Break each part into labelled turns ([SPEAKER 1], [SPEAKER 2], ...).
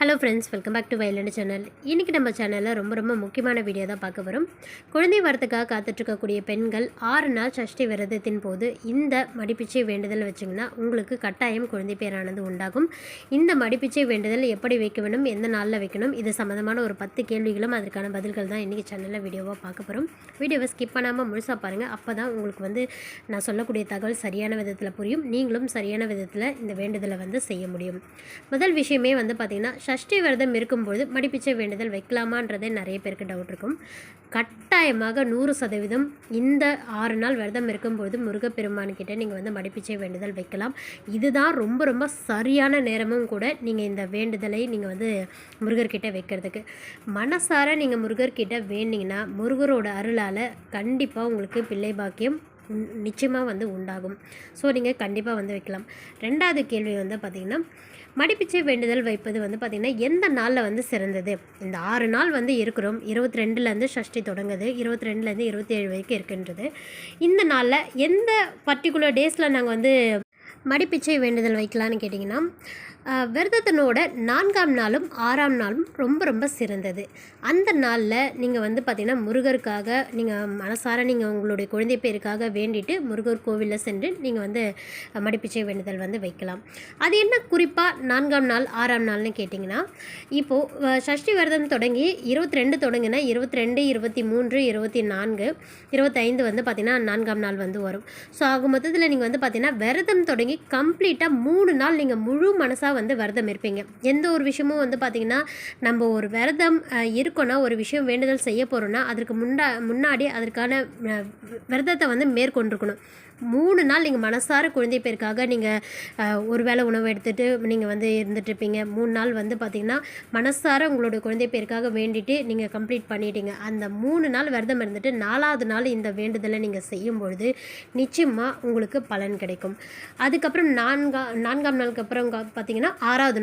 [SPEAKER 1] Hello friends, welcome back to violent channel. இன்றைக்கி நம்ம சேனலில் ரொம்ப முக்கியமான வீடியோ தான் பார்க்க வரும். குழந்தை வரத்துக்காக காத்துட்ருக்கக்கூடிய பெண்கள் 6 நாள் சஷ்டி விரதத்தின் போது இந்த மடிப்பிச்சை வேண்டுதல் வச்சிங்கன்னா உங்களுக்கு கட்டாயம் குழந்தை பேரானது உண்டாகும். இந்த மடிப்பிச்சை வேண்டுதல் எப்படி வைக்க வேணும், எந்த நாளில் வைக்கணும், இது சம்மந்தமான ஒரு 10 கேள்விகளும் அதற்கான பதில்கள் தான் இன்றைக்கி சேனலில் வீடியோவாக பார்க்க போகிறோம். வீடியோவை ஸ்கிப் பண்ணாமல் முழுசாக பாருங்கள். அப்போ தான் உங்களுக்கு நான் சொல்லக்கூடிய தகவல் சரியான விதத்தில் புரியும். நீங்களும் சரியான விதத்தில் இந்த வேண்டுதலை செய்ய முடியும். முதல் விஷயமே பார்த்திங்கன்னா, சஷ்டி விரதம் இருக்கும்போது மடிப்பிச்சை வேண்டுதல் வைக்கலாமான்றதே நிறைய பேருக்கு டவுட் இருக்கும். கட்டாயமாக 100% இந்த 6 நாள் விரதம் இருக்கும்போது முருகப்பெருமான்கிட்ட நீங்கள் மடிப்பிச்சை வேண்டுதல் வைக்கலாம். இதுதான் ரொம்ப சரியான நேரமும் கூட. நீங்கள் இந்த வேண்டுதலை நீங்கள் முருகர்கிட்ட வைக்கிறதுக்கு மனசார நீங்கள் முருகர்கிட்ட வேண்டிங்கன்னா முருகரோட அருளால் கண்டிப்பாக உங்களுக்கு பிள்ளை பாக்கியம் நிச்சயமாக உண்டாகும். ஸோ நீங்கள் கண்டிப்பாக வைக்கலாம். ரெண்டாவது கேள்வி பார்த்திங்கன்னா, மடிப்பிச்சை வேண்டுதல் வைப்பது பார்த்திங்கன்னா எந்த நாளில் சிறந்தது? இந்த 6 நாள் இருக்கிறோம். 22லேருந்து சஷ்டி தொடங்குது, 22லேருந்து 27 வரைக்கும் இருக்கின்றது. இந்த நாளில் எந்த பர்டிகுலர் டேஸில் நாங்கள் மடிப்பிச்சை வேண்டுதல் வைக்கலான்னு கேட்டிங்கன்னா, விரதத்தினோட 4ஆம் நாளும் 6ஆம் நாளும் ரொம்ப சிறந்தது. அந்த நாளில் நீங்கள் பார்த்திங்கன்னா முருகருக்காக நீங்கள் மனசார நீங்கள் உங்களுடைய குழந்தை பேருக்காக வேண்டிட்டு முருகர் கோவிலில் சென்று நீங்கள் மடிப்பிச்சை வேண்டுதல் வைக்கலாம். அது என்ன குறிப்பாக 4ஆம் நாள் 6ஆம் நாள்னு கேட்டிங்கன்னா, இப்போது சஷ்டி விரதம் தொடங்கி 22 தொடங்கினா 22, 23, 24, 25 பார்த்திங்கன்னா 4ஆம் நாள் வரும். ஸோ ஆக மொத்தத்தில் நீங்கள் பார்த்திங்கன்னா விரதம் தொடங்கி கம்ப்ளீட்டாக 3 நாள் நீங்கள் முழு மனசாக விரதம் இருப்பீங்க. எந்த ஒரு விஷயமும் பார்த்திங்கன்னா, நம்ம ஒரு விரதம் இருக்கோன்னா, ஒரு விஷயம் வேண்டுதல் செய்ய போகிறோன்னா அதற்கு முன்னாடி அதற்கான விரதத்தை மேற்கொண்டிருக்கணும். 3 நாள் நீங்கள் மனசார குழந்தை பேருக்காக நீங்கள் ஒரு வேளை உணவு எடுத்துகிட்டு நீங்கள் இருந்துட்டுருப்பீங்க. 3 நாள் பார்த்திங்கன்னா மனசார உங்களுடைய குழந்தை பேருக்காக வேண்டிட்டு நீங்கள் கம்ப்ளீட் பண்ணிட்டீங்க. அந்த 3 நாள் விரதம் இருந்துட்டு 4ஆவது நாள் இந்த வேண்டுதலை நீங்கள் செய்யும் பொழுது நிச்சயமாக உங்களுக்கு பலன் கிடைக்கும். அதுக்கப்புறம் 4ஆம் நாளுக்கு அப்புறம் பார்த்திங்கன்னா 6ஆவது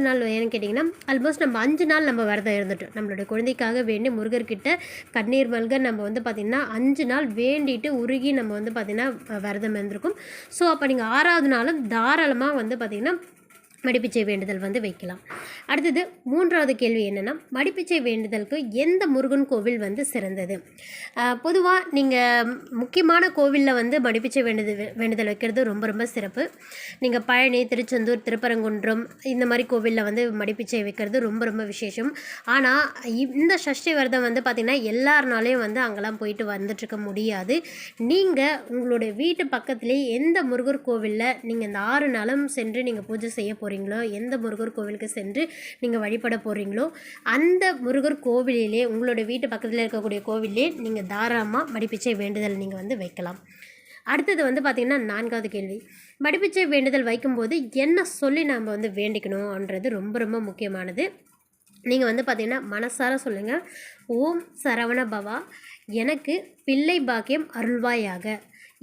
[SPEAKER 1] நாள் ஏன்னு கேட்டிங்கன்னா, ஆல்மோஸ்ட் நம்ம 5 நாள் நம்ம விரதம் இருந்துட்டோம். நம்மளுடைய குழந்தைக்காக வேண்டி முருகர்கிட்ட கண்ணீர் மல்க நம்ம பார்த்திங்கன்னா 5 நாள் வேண்டிட்டு உருகி நம்ம பார்த்திங்கன்னா விரதம் இருந்திருக்கும். ஸோ அப்போ நீங்கள் 6ஆவது நாளும் தாராளமாக பார்த்திங்கன்னா மடிப்பிச்சை வேண்டுதல் வைக்கலாம். அடுத்தது 3ஆவது கேள்வி என்னென்னா, மடிப்பிச்சை வேண்டுதலுக்கு எந்த முருகன் கோவில் சிறந்தது? பொதுவாக நீங்கள் முக்கியமான கோவிலில் மடிப்பிச்சை வேண்டுதல் வைக்கிறது ரொம்ப சிறப்பு. நீங்கள் பழனி, திருச்செந்தூர், திருப்பரங்குன்றம் இந்த மாதிரி கோவிலில் மடிப்பிச்சை வைக்கிறது ரொம்ப விசேஷம். ஆனால் இந்த சஷ்டி விரதம் பார்த்திங்கன்னா எல்லாருனாலையும் அங்கெல்லாம் போயிட்டு வந்துட்டுருக்க முடியாது. நீங்கள் உங்களுடைய வீட்டு பக்கத்துலேயே எந்த முருகர் கோவிலில் நீங்கள் இந்த 6 நாளும் சென்று நீங்கள் பூஜை செய்ய போகிறீங்களோ, எந்த முருகர் கோவிலுக்கு சென்று நீங்கள் வழிபட போகிறீங்களோ அந்த முருகர் கோவிலே, உங்களுடைய வீட்டு பக்கத்தில் இருக்கக்கூடிய கோவிலே நீங்கள் தாராளமாக மடிப்பிச்சை வேண்டுதல் நீங்கள் வைக்கலாம். அடுத்தது பார்த்திங்கன்னா 4ஆவது கேள்வி, மடிப்பிச்சை வேண்டுதல் வைக்கும்போது என்ன சொல்லி நாம் வேண்டிக்கணும்ன்றது ரொம்ப முக்கியமானது. நீங்கள் பார்த்திங்கன்னா மனசார சொல்லுங்கள், ஓம் சரவண பவா, எனக்கு பிள்ளை பாக்கியம் அருள்வாயாக.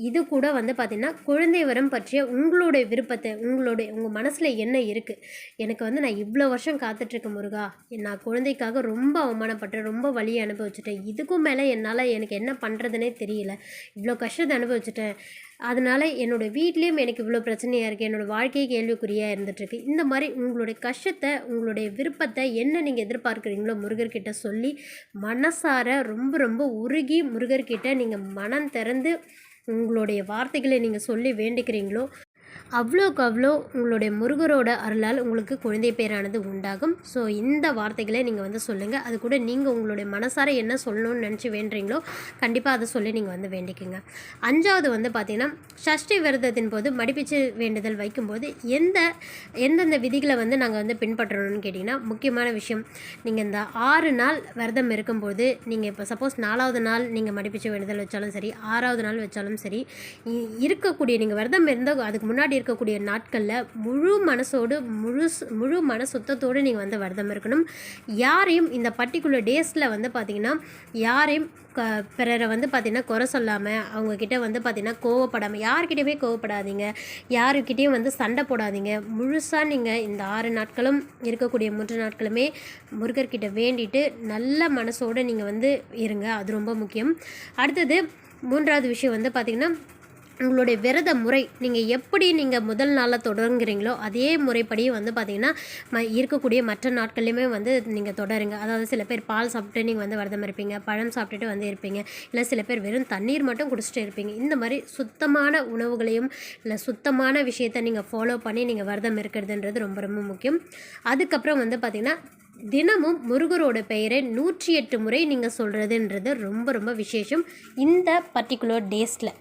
[SPEAKER 1] இது கூட பார்த்திங்கன்னா குழந்தை வரம் பற்றிய உங்களுடைய விருப்பத்தை, உங்கள் மனசில் என்ன இருக்குது, எனக்கு நான் இவ்வளோ வருஷம் காத்துட்ருக்கேன் முருகா, நான் குழந்தைக்காக ரொம்ப அவமானப்பட்டேன், ரொம்ப வலியை அனுபவிச்சுட்டேன், இதுக்கும் மேலே எனக்கு என்ன பண்ணுறதுனே தெரியல, இவ்வளோ கஷ்டத்தை அனுபவிச்சுட்டேன், அதனால் என்னோடய வீட்லேயும் எனக்கு இவ்வளோ பிரச்சனையாக இருக்குது, என்னோடய வாழ்க்கையே கேள்விக்குறியாக இருந்துகிட்ருக்கு. இந்த மாதிரி உங்களுடைய கஷ்டத்தை, உங்களுடைய விருப்பத்தை என்ன நீங்கள் எதிர்பார்க்குறீங்களோ முருகர்கிட்ட சொல்லி மனசார ரொம்ப உருகி முருகர்கிட்ட நீங்கள் மனம் திறந்து உங்களுடைய வார்த்தைகளை நீங்கள் சொல்லி வேண்டிக்கிறீங்களோ அவ்வளோக்கு அவ்வளோ உங்களுடைய முருகரோட அருளால் உங்களுக்கு குழந்தை பேரானது உண்டாகும். ஸோ இந்த வார்த்தைகளை நீங்கள் சொல்லுங்கள். அது கூட நீங்கள் உங்களுடைய மனசார என்ன சொல்லணும்னு நினச்சி வேண்டுறீங்களோ கண்டிப்பாக அதை சொல்லி நீங்கள் வேண்டிக்குங்க. 5ஆவது பார்த்திங்கன்னா, சஷ்டி விரதத்தின் போது மடிப்பிச்சை வேண்டுதல் வைக்கும்போது எந்தெந்த விதிகளை நாங்கள் பின்பற்றணும்னு கேட்டிங்கன்னா, முக்கியமான விஷயம், நீங்கள் இந்த 6 நாள் விரதம் இருக்கும்போது நீங்கள் இப்போ சப்போஸ் 4ஆவது நாள் நீங்கள் மடிப்பிச்சை வேண்டுதல் வச்சாலும் சரி, 6ஆவது நாள் வச்சாலும் சரி, இருக்கக்கூடிய நீங்கள் விரதம் இருந்தால் அதுக்கு முன்னாடி இருக்கக்கூடிய நாட்களில் முழு மனசோடு முழு மன சுத்தத்தோடு நீங்கள் விரதம் இருக்கணும். யாரையும் இந்த பர்டிகுலர் டேஸில் பார்த்திங்கன்னா யாரையும் பிறரை பார்த்திங்கன்னா குறை சொல்லாமல், அவங்கக்கிட்ட பார்த்திங்கன்னா கோவப்படாமல், யார்கிட்டையுமே கோவப்படாதீங்க, யாருக்கிட்டேயும் சண்டை போடாதீங்க. முழுசாக நீங்கள் இந்த 6 நாட்களும் இருக்கக்கூடிய 3 நாட்களுமே முருகர்கிட்ட வேண்டிட்டு நல்ல மனசோடு நீங்கள் இருங்க. அது ரொம்ப முக்கியம். அடுத்தது 3ஆவது விஷயம் பார்த்திங்கன்னா, உங்களுடைய விரத முறை நீங்கள் எப்படி நீங்கள் முதல் நாளில் தொடங்குறீங்களோ அதே முறைப்படி வந்து பார்த்திங்கன்னா இருக்கக்கூடிய மற்ற நாட்கள்லையுமே வந்து நீங்கள் தொடருங்க. அதாவது சில பேர் பால் சாப்பிட்டு நீங்கள் வந்து விரதம் இருப்பீங்க, பழம் சாப்பிட்டுட்டு வந்து இருப்பீங்க, இல்லை சில பேர் வெறும் தண்ணீர் மட்டும் குடிச்சிட்டு இருப்பீங்க. இந்த மாதிரி சுத்தமான உணவுகளையும் இல்லை சுத்தமான விஷயத்தை நீங்கள் ஃபாலோ பண்ணி நீங்கள் விரதம் இருக்கிறதுன்றது ரொம்ப ரொம்ப முக்கியம். அதுக்கப்புறம் வந்து பார்த்திங்கன்னா தினமும் முருகரோட பெயரை 108 முறை நீங்கள் சொல்கிறதுன்றது ரொம்ப ரொம்ப விசேஷம் இந்த பர்டிகுலர் டேஸில்.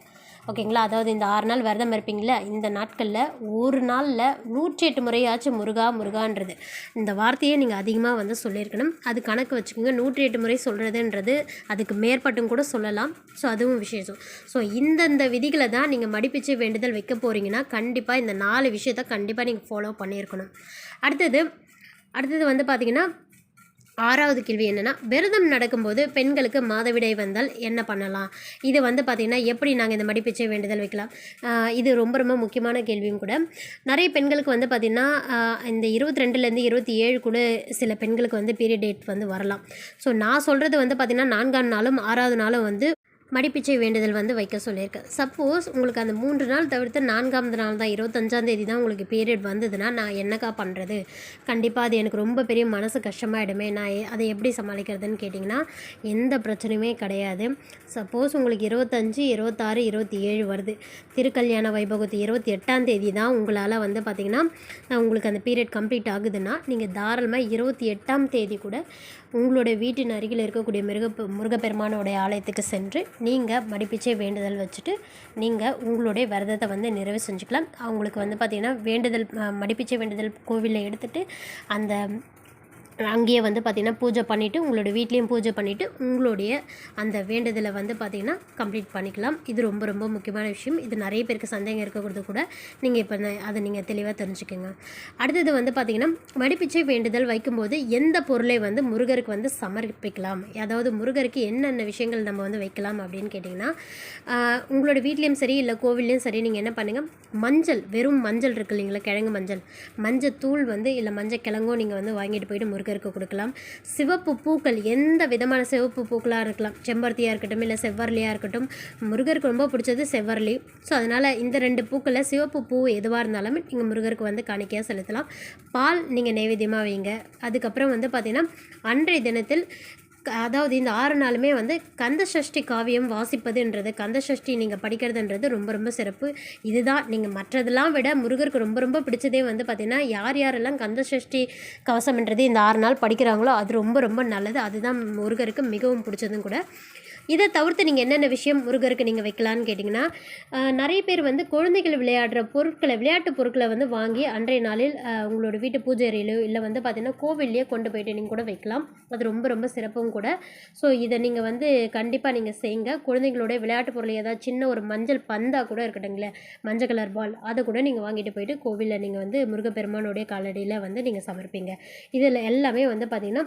[SPEAKER 1] ஓகேங்களா? அதாவது இந்த 6 நாள் விரதம் இருப்பீங்களா, இந்த நாட்களில் ஒரு நாளில் 108 முறையாச்சும் முருகா முருகான்றது இந்த வார்த்தையை நீங்கள் அதிகமாக வந்து சொல்லியிருக்கணும். அது கணக்கு வச்சுக்கோங்க. 108 முறை சொல்கிறதுன்றது அதுக்கு மேற்பட்டும் கூட சொல்லலாம். ஸோ அதுவும் விசேஷம். ஸோ இந்தந்த விதிகளை தான் நீங்கள் மடிப்பிச்சை வேண்டுதல் வைக்க போகிறீங்கன்னா கண்டிப்பாக இந்த 4 விஷயத்தை கண்டிப்பாக நீங்கள் ஃபாலோ பண்ணியிருக்கணும். அடுத்தது வந்து பார்த்திங்கன்னா 6வது கேள்வி என்னென்னா, விரதம் நடக்கும்போது பெண்களுக்கு மாதவிடாய் வந்தால் என்ன பண்ணலாம்? இது வந்து பார்த்திங்கன்னா எப்படி நாங்கள் இந்த மடிப்பிச்சை வேண்டுதல் வைக்கலாம்? இது ரொம்ப ரொம்ப முக்கியமான கேள்வியும் கூட. நிறைய பெண்களுக்கு வந்து பார்த்திங்கன்னா இந்த 22லேருந்து 27 கூட சில பெண்களுக்கு வந்து பீரியட் டேட் வந்து வரலாம். ஸோ நான் சொல்கிறது வந்து பார்த்திங்கன்னா 4ஆம் நாளும் 6வது நாளும் வந்து மடிப்பிச்சை வேண்டுதல் வந்து வைக்க சொல்லியிருக்கேன். சப்போஸ் உங்களுக்கு அந்த 3 நாள் தவிர்த்து 4ஆவது நாள் தான் 25ஆம் தேதி தான் உங்களுக்கு பீரியட் வந்ததுன்னா நான் என்னக்கா பண்ணுறது? கண்டிப்பாக அது எனக்கு ரொம்ப பெரிய மனசு கஷ்டமாயிடுமே, நான் அதை எப்படி சமாளிக்கிறதுன்னு கேட்டிங்கன்னா எந்த பிரச்சனையுமே கிடையாது. சப்போஸ் உங்களுக்கு 25, 26, 27 வருது, திருக்கல்யாண வைபவத்து 28ஆம் தேதி தான் உங்களால் வந்து பார்த்திங்கன்னா உங்களுக்கு அந்த பீரியட் கம்ப்ளீட் ஆகுதுன்னா நீங்கள் தாராளமாக 28ஆம் தேதி கூட உங்களுடைய வீட்டின் அருகில் இருக்கக்கூடிய முருகப்பெருமானோடைய ஆலயத்துக்கு சென்று நீங்கள் மடிப்பிச்சை வேண்டுதல் வச்சுட்டு நீங்கள் உங்களுடைய விரதத்தை வந்து நிறைவு செஞ்சுக்கலாம். அவங்களுக்கு வந்து பார்த்திங்கன்னா மடிப்பிச்சை வேண்டுதல் கோவிலில் எடுத்துகிட்டு அந்த அங்கேயே வந்து பார்த்திங்கன்னா பூஜை பண்ணிவிட்டு உங்களோட வீட்லேயும் பூஜை பண்ணிவிட்டு உங்களுடைய அந்த வேண்டுதலை வந்து பார்த்திங்கன்னா கம்ப்ளீட் பண்ணிக்கலாம். இது ரொம்ப ரொம்ப முக்கியமான விஷயம். இது நிறைய பேருக்கு சந்தேகம் இருக்கிறது கூட நீங்கள் இப்போ அதை நீங்கள் தெளிவாக தெரிஞ்சுக்கோங்க. அடுத்தது வந்து பார்த்திங்கன்னா மடிப்பிச்சை வேண்டுதல் வைக்கும்போது எந்த பொருளை வந்து முருகருக்கு வந்து சமர்ப்பிக்கலாம், அதாவது முருகருக்கு என்னென்ன விஷயங்கள் நம்ம வந்து வைக்கலாம் அப்படின்னு கேட்டிங்கன்னா உங்களோட வீட்லேயும் சரி இல்லை கோவில்லையும் சரி நீங்கள் என்ன பண்ணுங்கள், மஞ்சள், வெறும் மஞ்சள் இருக்குது இல்லைங்களா, கிழங்கு மஞ்சள் தூள் வந்து இல்லை மஞ்சள் கிழங்கோ நீங்கள் வந்து வாங்கிட்டு போயிட்டு முருகருக்கு கொடுக்கலாம். சிவப்பு பூக்கள், எந்த விதமான சிவப்பு பூக்களாக இருக்கலாம், செம்பருத்தியாக இருக்கட்டும் இல்லை செவ்வரளியாக இருக்கட்டும், முருகருக்கு ரொம்ப பிடிச்சது செவ்வரளி. ஸோ அதனால் இந்த 2 பூக்களில் சிவப்பு பூ எதுவாக இருந்தாலும் நீங்கள் முருகருக்கு வந்து காணிக்கையாக செலுத்தலாம். பால் நீங்கள் நைவேத்தியமாக வைங்க. அதுக்கப்புறம் வந்து பார்த்திங்கன்னா அன்றைய தினத்தில் அதாவது இந்த 6 நாளுமே வந்து கந்த சஷ்டி காவியம் வாசிப்பதுன்றது, கந்த சஷ்டி நீங்கள் படிக்கிறதுன்றது ரொம்ப ரொம்ப சிறப்பு. இதுதான் நீங்கள் மற்றதெல்லாம் விட முருகருக்கு ரொம்ப ரொம்ப பிடிச்சதே வந்து பார்த்திங்கன்னா யாரெல்லாம் கந்த சஷ்டி கவசம்ன்றது இந்த 6 நாள் படிக்கிறாங்களோ அது ரொம்ப ரொம்ப நல்லது. அதுதான் முருகருக்கு மிகவும் பிடிச்சதும் கூட. இதை தவிர்த்து நீங்கள் என்னென்ன விஷயம் முருகருக்கு நீங்கள் வைக்கலான்னு கேட்டிங்கன்னா நிறைய பேர் வந்து குழந்தைகள் விளையாடுற பொருட்களை, விளையாட்டு பொருட்களை வந்து வாங்கி அன்றைய நாளில் உங்களோட வீட்டு பூஜை அறையிலையோ இல்லை வந்து பார்த்திங்கன்னா கோவில்லையே கொண்டு போயிட்டு நீங்கள் கூட வைக்கலாம். அது ரொம்ப ரொம்ப சிறப்பும் கூட. ஸோ இதை நீங்கள் வந்து கண்டிப்பாக நீங்கள் செய்யுங்க. குழந்தைங்களோட விளையாட்டு பொருள் ஏதாவது சின்ன ஒரு மஞ்சள் பந்தாக கூட இருக்கட்டுங்களே, மஞ்சள் கலர் பால், அதை கூட நீங்கள் வாங்கிட்டு போயிட்டு கோவிலில் நீங்கள் வந்து முருகப்பெருமானுடைய காலடியில் வந்து நீங்கள் சமர்ப்பிங்க. இதில் எல்லாமே வந்து பார்த்திங்கன்னா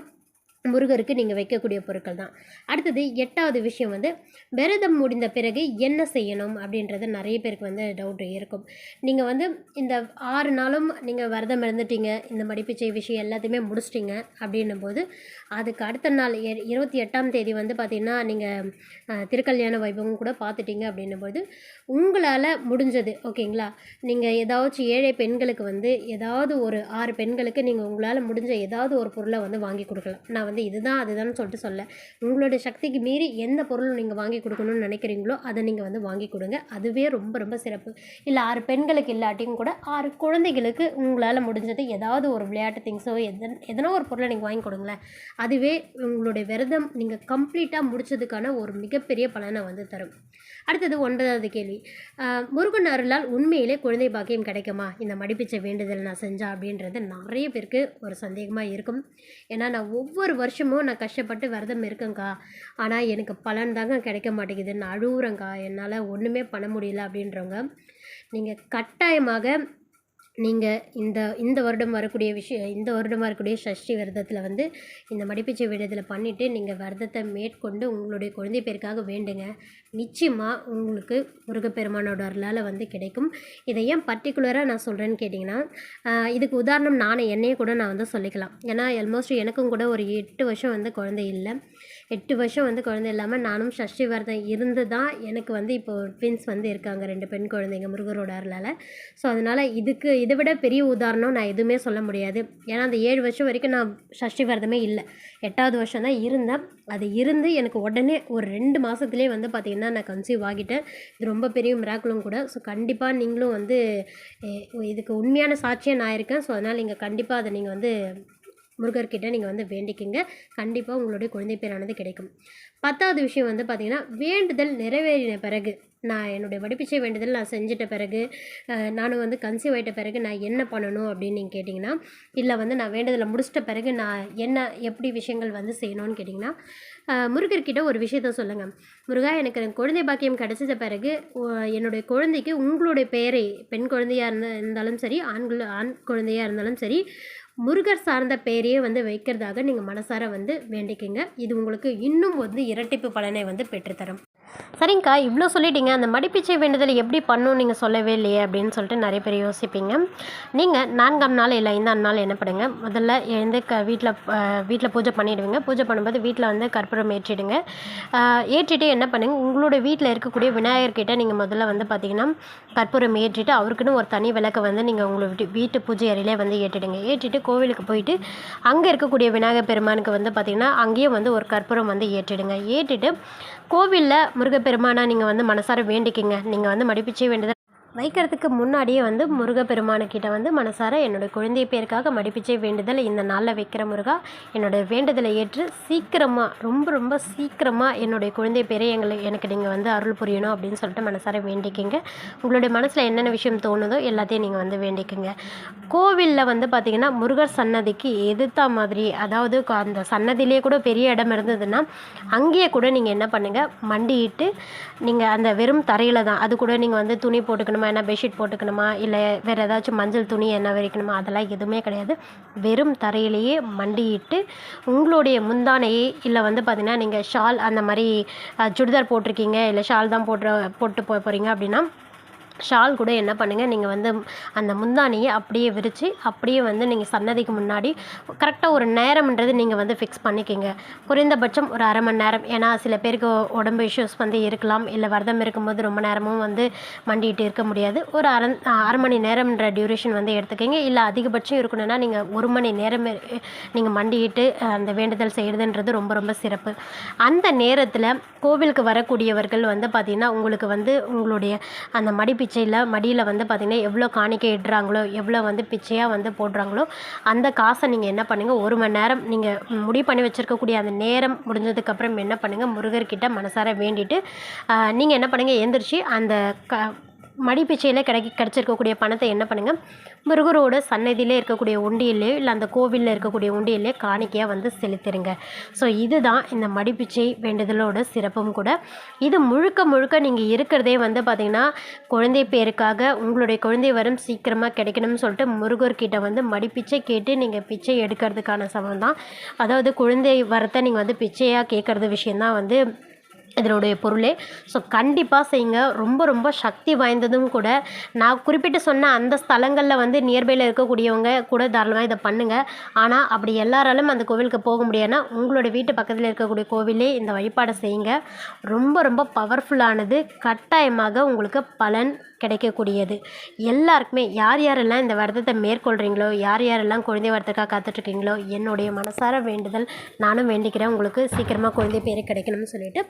[SPEAKER 1] முருகருக்கு நீங்கள் வைக்கக்கூடிய பொருட்கள் தான். அடுத்தது 8வது விஷயம் வந்து விரதம் முடிந்த பிறகு என்ன செய்யணும் அப்படின்றது நிறைய பேருக்கு வந்து டவுட் இருக்கும். நீங்கள் வந்து இந்த 6 நாளும் நீங்கள் விரதம் இருந்துட்டீங்க, இந்த மடிப்பிச்சை விஷயம் எல்லாத்தையுமே முடிச்சிட்டிங்க அப்படின்னும் போது அதுக்கு அடுத்த நாள் 28ஆம் தேதி வந்து பார்த்திங்கன்னா நீங்கள் திருக்கல்யாண வைபவம் கூட பார்த்துட்டீங்க அப்படின்னும்போது உங்களால் முடிஞ்சது, ஓகேங்களா, நீங்கள் ஏதாச்சும் ஏழை பெண்களுக்கு வந்து ஏதாவது ஒரு 6 பெண்களுக்கு நீங்கள் உங்களால் முடிஞ்ச ஏதாவது ஒரு பொருளை வந்து வாங்கி கொடுக்கலாம். நான் வந்து இதுதான் அதுதான் சொல்லிட்டு சொல்ல, உங்களுடைய சக்திக்கு மீறி எந்த பொருளும் நீங்கள் வாங்கி கொடுக்கணும்னு நினைக்கிறீங்களோ அதை நீங்கள் வந்து வாங்கி கொடுங்க. அதுவே ரொம்ப ரொம்ப சிறப்பு. இல்லை 6 பெண்களுக்கு இல்லாட்டியும் கூட 6 குழந்தைகளுக்கு உங்களால் முடிஞ்சது ஏதாவது ஒரு விளையாட்டு திங்ஸோ எதனா ஒரு பொருளை நீங்கள் வாங்கி கொடுங்களேன். அதுவே உங்களுடைய விரதம் நீங்கள் கம்ப்ளீட்டாக முடித்ததுக்கான ஒரு மிகப்பெரிய பலனை வந்து தரும். அடுத்தது 9வது கேள்வி, முருகன் அருளால் உண்மையிலே குழந்தை பாக்கியம் கிடைக்குமா இந்த மடிப்பிச்சை வேண்டுதல் நான் செஞ்சா அப்படின்றது நிறைய பேருக்கு ஒரு சந்தேகமாக இருக்கும். ஏன்னா நான் ஒவ்வொரு வருஷமும் நான் கஷ்டப்பட்டு விரதம் இருக்கேங்க்கா, ஆனால் எனக்கு பலன் தாங்க கிடைக்க மாட்டேங்குது, நான் அழுவுறேங்க்கா, என்னால் ஒன்றுமே பண்ண முடியல அப்படின்றவங்க நீங்கள் கட்டாயமாக நீங்கள் இந்த வருடம் வரக்கூடிய சஷ்டி விரதத்தில் வந்து இந்த மடிப்பிச்சை வேண்டுதலை பண்ணிவிட்டு நீங்கள் விரதத்தை மேற்கொண்டு உங்களுடைய குழந்தை பேருக்காக வேண்டுங்க. நிச்சயமாக உங்களுக்கு முருகப்பெருமானோட அருளால் வந்து கிடைக்கும். இதை ஏன் பர்ட்டிகுலராக நான் சொல்கிறேன்னு கேட்டிங்கன்னா, இதுக்கு உதாரணம் என்னையே கூட நான் வந்து சொல்லிக்கலாம். ஏன்னா ஆல்மோஸ்ட் எனக்கும் கூட ஒரு 8 வருஷம் வந்து குழந்தை இல்லை. 8 வருஷம் வந்து குழந்தை இல்லாமல் நானும் சஷ்டி விரதம் இருந்து தான் எனக்கு வந்து இப்போது ட்வின்ஸ் வந்து இருக்காங்க, 2 பெண் குழந்தைங்க முருகரோட அருளால். ஸோ அதனால் இதை விட பெரிய உதாரணம் நான் எதுவுமே சொல்ல முடியாது. ஏன்னா அந்த 7 வருஷம் வரைக்கும் நான் சஷ்டி விரதமே இல்லை. 8வது வருஷம் தான் இருந்தேன். அது இருந்து எனக்கு உடனே ஒரு 2 மாதத்துலேயே வந்து பார்த்திங்கன்னா நான் கன்சீவ் ஆகிட்டேன். இது ரொம்ப பெரிய மிராக்கிளும் கூட. ஸோ கண்டிப்பாக நீங்களும் வந்து இதுக்கு உண்மையான சாட்சியாக நான் இருக்கேன். ஸோ அதனால் நீங்கள் கண்டிப்பாக அதை நீங்கள் வந்து முருகர்கிட்ட நீங்கள் வந்து வேண்டிக்கிங்க. கண்டிப்பாக உங்களுடைய குழந்தை பேரானது கிடைக்கும். 10வது விஷயம் வந்து பார்த்திங்கன்னா, வேண்டுதல் நிறைவேறின பிறகு, நான் என்னுடைய வடிப்பிச்சை வேண்டுதல் நான் செஞ்சிட்ட பிறகு, நானும் வந்து கன்சீவ் ஆகிட்ட பிறகு நான் என்ன பண்ணணும் அப்படின்னு நீங்கள் கேட்டிங்கன்னா, இல்லை வந்து நான் வேண்டுதலை முடிச்சிட்ட பிறகு நான் எப்படி விஷயங்கள் வந்து செய்யணும்னு கேட்டிங்கன்னா, முருகர்கிட்ட ஒரு விஷயத்த சொல்லுங்கள். முருகா, எனக்கு குழந்தை பாக்கியம் கிடைச்ச பிறகு என்னுடைய குழந்தைக்கு உங்களுடைய பெயரை, பெண் குழந்தையாக இருந்தாலும் சரி, ஆண் குழந்தையாக இருந்தாலும் சரி, முருகர் சார்ந்த பெயரையே வந்து வைக்கிறதாக நீங்கள் மனசார வந்து வேண்டிக்கிங்க. இது உங்களுக்கு இன்னும் வந்து இரட்டிப்பு பலனை வந்து பெற்றுத்தரும். சரிங்கக்கா, இவ்வளோ சொல்லிட்டீங்க, அந்த மடிப்பிச்சை வேண்டுதல் எப்படி பண்ணணும் நீங்கள் சொல்லவே இல்லையே அப்படின்னு சொல்லிட்டு நிறைய பேர் யோசிப்பீங்க. நீங்கள் 4ஆம் நாள் இல்லை 5ஆம் நாள் என்ன பண்ணுங்க, முதல்ல எழுந்து வீட்டில் பூஜை பண்ணிவிடுவீங்க. பூஜை பண்ணும்போது வீட்டில் வந்து கற்பூரம் ஏற்றிடுங்க. ஏற்றிட்டு என்ன பண்ணுங்க, உங்களோட வீட்டில் இருக்கக்கூடிய விநாயகர்கிட்ட நீங்கள் முதல்ல வந்து பார்த்திங்கன்னா கற்பூரம் ஏற்றிட்டு அவருக்குன்னு ஒரு தனி விளக்கை வந்து நீங்கள் உங்களோட வீட்டு பூஜை அறையிலே வந்து ஏற்றிடுங்க. ஏற்றிட்டு கோவிலுக்கு போயிட்டு அங்கே இருக்கக்கூடிய விநாயகர் பெருமானுக்கு வந்து பார்த்திங்கன்னா அங்கேயும் வந்து ஒரு கற்பூரம் வந்து ஏற்றிடுங்க. ஏற்றிட்டு கோவிலில் முருகப்பெருமானை நீங்கள் வந்து மனசார வேண்டிக்கிங்க. நீங்கள் வந்து மடிப்பிச்சை வேண்டுதல் வைக்கிறதுக்கு முன்னாடியே வந்து முருகப்பெருமானுக்கிட்ட வந்து மனசார என்னோடய குழந்தை பேருக்காக மடிப்பிச்சை வேண்டுதல் இந்த நாளில் வைக்கிற முருகா, என்னோடய வேண்டுதலை ஏற்று சீக்கிரமாக, ரொம்ப ரொம்ப சீக்கிரமாக என்னுடைய குழந்தை பேரை எனக்கு நீங்கள் வந்து அருள் புரியணும் அப்படின்னு சொல்லிட்டு மனசார வேண்டிக்கிங்க. உங்களுடைய மனசில் என்னென்ன விஷயம் தோணுதோ எல்லாத்தையும் நீங்கள் வந்து வேண்டிக்கிங்க. கோவிலில் வந்து பார்த்திங்கன்னா முருகர் சன்னதிக்கு எதிர்த்தா மாதிரி, அதாவது அந்த சன்னதியிலே கூட பெரிய இடம் இருந்ததுன்னா அங்கேயே கூட நீங்கள் என்ன பண்ணுங்கள், மண்டிட்டு நீங்கள் அந்த வெறும் தரையில் தான், அது கூட நீங்கள் வந்து துணி போட்டுக்கணும், என்ன பெட்ஷீட் போட்டுக்கணுமா, இல்லை வேறு ஏதாச்சும் மஞ்சள் துணி என்ன விரிக்கணுமா, அதெல்லாம் எதுவுமே கிடையாது. வெறும் தரையிலேயே மண்டிட்டு உங்களுடைய முந்தானையை, இல்லை வந்து பார்த்திங்கன்னா நீங்கள் ஷால் அந்த மாதிரி சுடிதார் போட்டிருக்கீங்க, இல்லை ஷால் தான் போட்டு போகிறீங்க அப்படின்னா ஷால் கூட என்ன பண்ணுங்கள், நீங்கள் வந்து அந்த முந்தானியை அப்படியே விரித்து அப்படியே வந்து நீங்கள் சன்னதிக்கு முன்னாடி கரெக்டாக ஒரு நேரம்ன்றது நீங்கள் வந்து ஃபிக்ஸ் பண்ணிக்கிங்க. குறைந்தபட்சம் ஒரு அரை மணி நேரம். ஏன்னா சில பேருக்கு உடம்பு இஷ்யூஸ் வந்து இருக்கலாம், இல்லை விரதம் இருக்கும்போது ரொம்ப நேரமும் வந்து மண்டிகிட்டு இருக்க முடியாது. ஒரு அரை மணி நேரம்ன்ற டியூரேஷன் வந்து எடுத்துக்கிங்க. இல்லை அதிகபட்சம் இருக்கணும்னா நீங்கள் 1 மணி நேரம் நீங்கள் மண்டிகிட்டு அந்த வேண்டுதல் செய்கிறதுன்றது ரொம்ப ரொம்ப சிறப்பு. அந்த நேரத்தில் கோவிலுக்கு வரக்கூடியவர்கள் வந்து பார்த்திங்கன்னா உங்களுக்கு வந்து உங்களுடைய அந்த மடியில் வந்து பார்த்திங்கன்னா எவ்வளோ காணிக்கை இடுறாங்களோ, எவ்வளோ வந்து பிச்சையாக வந்து போடுறாங்களோ, அந்த காசை நீங்கள் என்ன பண்ணுங்கள், 1 மணி நேரம் நீங்கள் முடிவு பண்ணி வச்சுருக்கக்கூடிய அந்த நேரம் முடிஞ்சதுக்கப்புறம் என்ன பண்ணுங்கள், முருகர்கிட்ட மனசார வேண்டிட்டு நீங்கள் என்ன பண்ணுங்கள், எந்திரிச்சு அந்த மடிப்பிச்சையில் கிடச்சிருக்கக்கூடிய பணத்தை என்ன பண்ணுங்கள், முருகரோட சன்னதியிலே இருக்கக்கூடிய உண்டியிலே, இல்லை அந்த கோவிலில் இருக்கக்கூடிய உண்டியிலே காணிக்கையாக வந்து செலுத்திடுங்க. ஸோ இதுதான் இந்த மடிப்பிச்சை வேண்டுதலோட சிறப்பும் கூட. இது முழுக்க நீங்கள் இருக்கிறதே வந்து பார்த்திங்கன்னா குழந்தை பேருக்காக, உங்களுடைய குழந்தை வரம் சீக்கிரமாக கிடைக்கணும்னு சொல்லிட்டு முருகர்கிட்ட வந்து மடிப்பிச்சை கேட்டு நீங்கள் பிச்சை எடுக்கிறதுக்கான சமம் தான். அதாவது குழந்தை வரத்தை நீங்கள் வந்து பிச்சையாக கேட்குறது விஷயந்தான் வந்து இதனுடைய பொருளே. ஸோ கண்டிப்பாக செய்யுங்க. ரொம்ப ரொம்ப சக்தி வாய்ந்ததும் கூட. நான் குறிப்பிட்டு சொன்ன அந்த ஸ்தலங்களில் வந்து நியர்பையில் இருக்கக்கூடியவங்க கூட தாராளமாக இதை பண்ணுங்கள். ஆனால் அப்படி எல்லாராலும் அந்த கோவிலுக்கு போக முடியாதுன்னா உங்களோட வீட்டு பக்கத்தில் இருக்கக்கூடிய கோவிலே இந்த வழிபாடை செய்யுங்க. ரொம்ப ரொம்ப பவர்ஃபுல்லானது. கட்டாயமாக உங்களுக்கு பலன் கிடைக்கக்கூடியது. எல்லாருக்குமே யாரெல்லாம் இந்த விரதத்தை மேற்கொள்கிறீங்களோ, யாரெல்லாம் குழந்தை வரத்துக்காக காத்துட்ருக்கீங்களோ, என்னுடைய மனசார வேண்டுதல் நானும் வேண்டிக்கிறேன் உங்களுக்கு சீக்கிரமாக குழந்தை பேர் கிடைக்கணும்னு சொல்லிட்டு